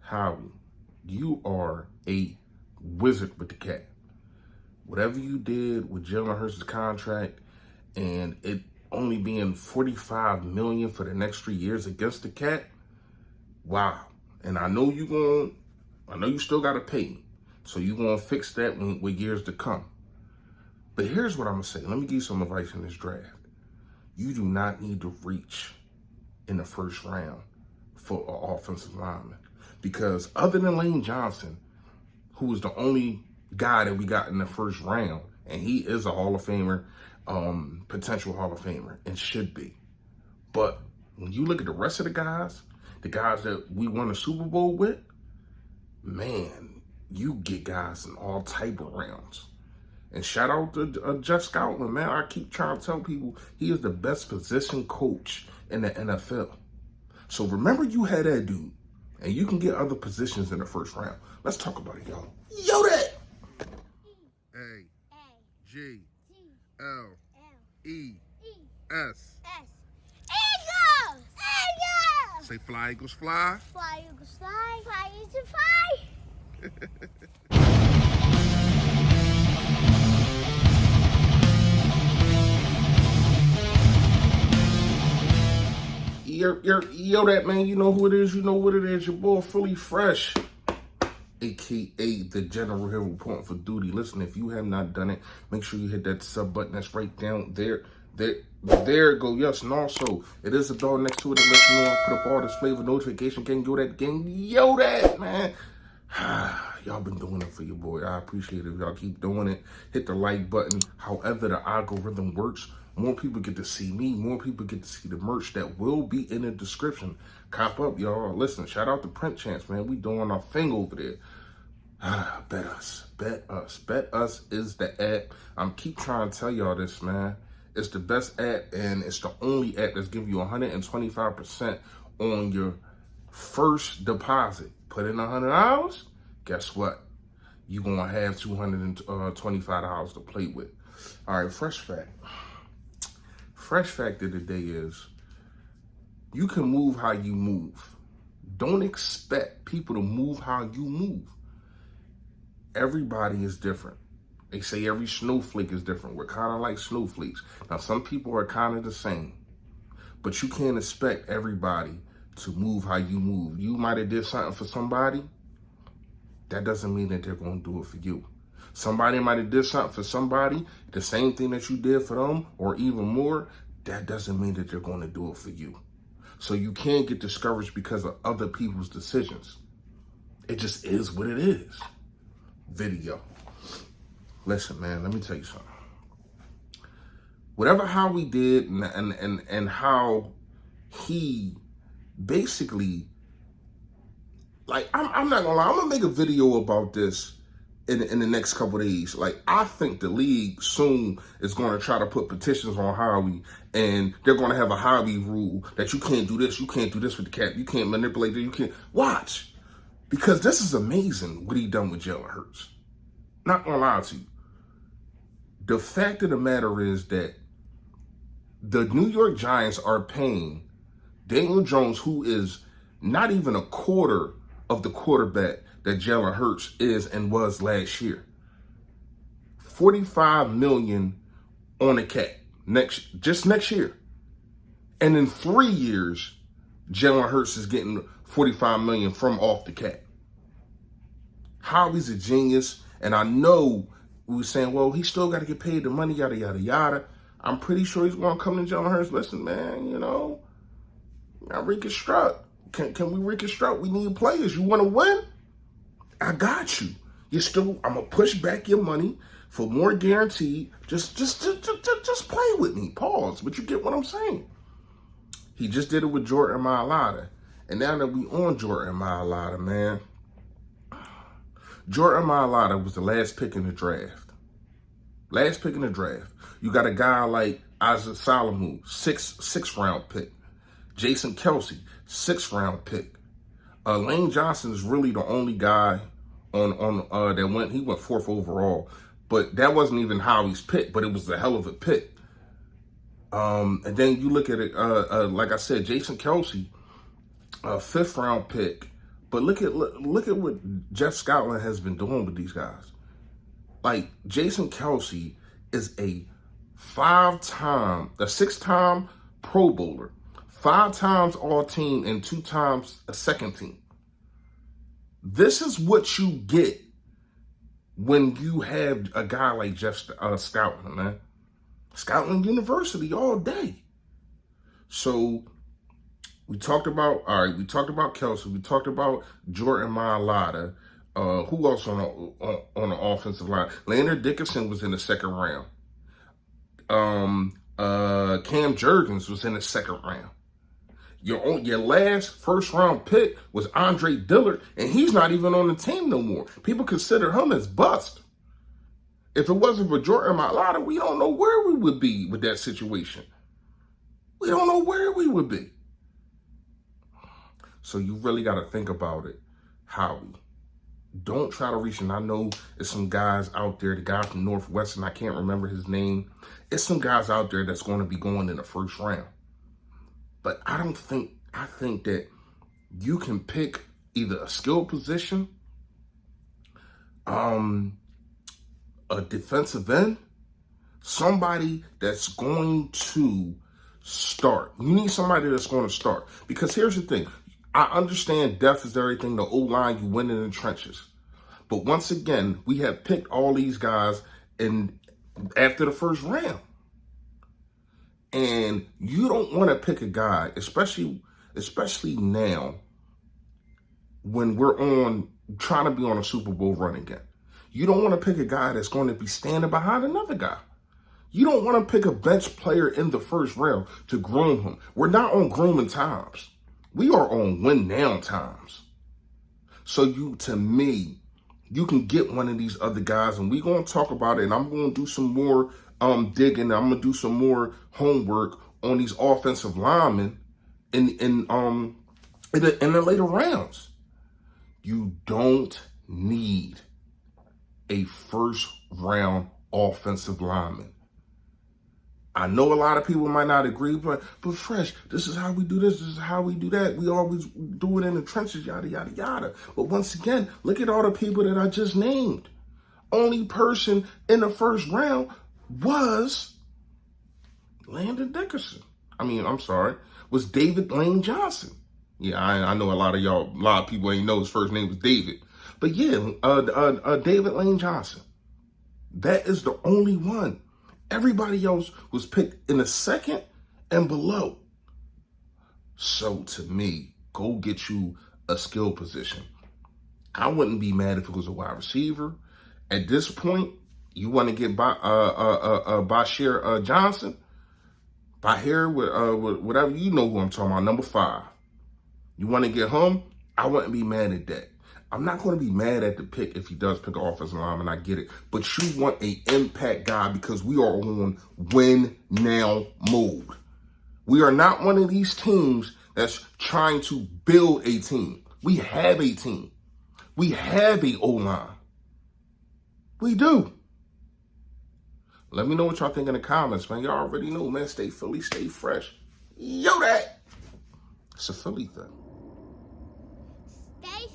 Howie, you are a wizard with the cat. Whatever you did with Jalen Hurts' contract and it only being $45 million for the next 3 years against the cat, wow. And I know you still got to pay. So you're going to fix that with years to come. But here's what I'm going to say. Let me give you some advice in this draft. You do not need to reach in the first round for an offensive lineman. Because other than Lane Johnson, who was the only guy that we got in the first round, and he is a Hall of Famer, potential Hall of Famer, and should be. But when you look at the rest of the guys that we won a Super Bowl with, man, you get guys in all type of rounds. And shout out to Jeff Stouland, man. I keep trying to tell people he is the best position coach in the NFL. So remember you had that dude, and you can get other positions in the first round. Let's talk about it, y'all. Yo, that! A-G-L-E-S. Eagles! Eagles! Say fly, Eagles, fly. Fly, Eagles, fly. Fly, Eagles, fly. Yo, that man, you know who it is, you know what it is, your boy Fully Fresh, aka the General here reporting for duty. Listen, if you have not done it, make sure you hit that sub button that's right down there. There it go, yes, and also, it is a bell next to it that lets you know I put up all this flavor notification, gang, yo, that, man. Y'all been doing it for your boy. I appreciate it. Y'all keep doing it. Hit the like button. However the algorithm works, more people get to see me. More people get to see the merch that will be in the description. Cop up, y'all. Listen, shout out to Print Chance, man. We doing our thing over there. Betus. Betus is the app. I'm keep trying to tell y'all this, man. It's the best app, and it's the only app that's giving you 125% on your first deposit. Put in $100, guess what? You're going to have $225 to play with. All right, fresh fact. Fresh fact of the day is you can move how you move. Don't expect people to move how you move. Everybody is different. They say every snowflake is different. We're kind of like snowflakes. Now, some people are kind of the same, but you can't expect everybody to move how you move. You might have did something for somebody. That doesn't mean that they're going to do it for you. Somebody might have did something for somebody, the same thing that you did for them, or even more. That doesn't mean that they're going to do it for you. So you can't get discouraged because of other people's decisions. It just is what it is. Video. Listen, man, let me tell you something. Whatever Howie did and how he basically, like, I'm not gonna lie, I'm gonna make a video about this in the next couple of days. Like, I think the league soon is gonna try to put petitions on Howie, and they're gonna have a Howie rule that you can't do this with the cat, you can't manipulate it, you can't. Watch. Because this is amazing what he done with Jalen Hurts. Not gonna lie to you. The fact of the matter is that the New York Giants are paying Daniel Jones, who is not even a quarter of the quarterback that Jalen Hurts is and was last year, $45 million on a cat just next year. And in 3 years, Jalen Hurts is getting $45 million from off the cat. Howie's a genius, and I know we were saying, well, he still got to get paid the money, yada, yada, yada. I'm pretty sure he's going to come to Jalen Hurts. Listen, man, you know, I reconstruct. Can we reconstruct? We need players. You want to win? I got you. I'm going to push back your money for more guaranteed. Just play with me. Pause. But you get what I'm saying. He just did it with Jordan Mailata. And now that we on Jordan Mailata, man, Jordan Mailata was the last pick in the draft. Last pick in the draft. You got a guy like Isaac Salamu, sixth round pick. Jason Kelsey, 6th round pick. Lane Johnson is really the only guy on that went. He went 4th overall, but that wasn't even Howie's pick. But it was a hell of a pick. And then you look at it, like I said, Jason Kelsey, 5th round pick. But look at what Jeff Stouland has been doing with these guys. Like, Jason Kelce is a 6-time Pro Bowler, 5 times All-Team, and 2 times a second team. This is what you get when you have a guy like Jeff Stouland, man. Stouland University all day. So we talked about Kelce. We talked about Jordan Mailata. Who else on the offensive line? Leonard Dickerson was in the second round. Cam Jurgens was in the second round. Your last first round pick was Andre Dillard, and he's not even on the team no more. People consider him as bust. If it wasn't for Jordan Mailata, we don't know where we would be with that situation. We don't know where we would be. So you really got to think about it, Howie. Don't try to reach, and I know there's some guys out there, the guy from Northwestern, I can't remember his name. It's some guys out there that's going to be going in the first round. But I think that you can pick either a skill position, a defensive end, somebody that's going to start. You need somebody that's going to start. Because here's the thing. I understand depth is everything. The O-line, you win in the trenches. But once again, we have picked all these guys after the first round. And you don't want to pick a guy, especially now, when we're trying to be on a Super Bowl run again. You don't want to pick a guy that's going to be standing behind another guy. You don't want to pick a bench player in the first round to groom him. We're not on grooming times. We are on win now times. So to me, you can get one of these other guys, and we're going to talk about it, and I'm going to do some more digging. I'm going to do some more homework on these offensive linemen in the later rounds. You don't need a first round offensive lineman. I know a lot of people might not agree, but Fresh, this is how we do this is how we do that. We always do it in the trenches, yada, yada, yada. But once again, look at all the people that I just named. Only person in the first round was Landon Dickerson. Was David Lane Johnson. Yeah, I know a lot of people ain't know his first name was David. But yeah, David Lane Johnson. That is the only one. Everybody else was picked in the second and below. So to me, go get you a skill position. I wouldn't be mad if it was a wide receiver. At this point, you want to get Bashir Johnson, Bahir, whatever, you know who I'm talking about, number 5. You want to get him? I wouldn't be mad at that. I'm not going to be mad at the pick if he does pick an offensive lineman. I get it. But you want an impact guy because we are on win now mode. We are not one of these teams that's trying to build a team. We have a team. We have a O-line. We do. Let me know what y'all think in the comments, man. Y'all already know, man. Stay Philly, stay fresh. Yo, that. It's a Philly thing. Stay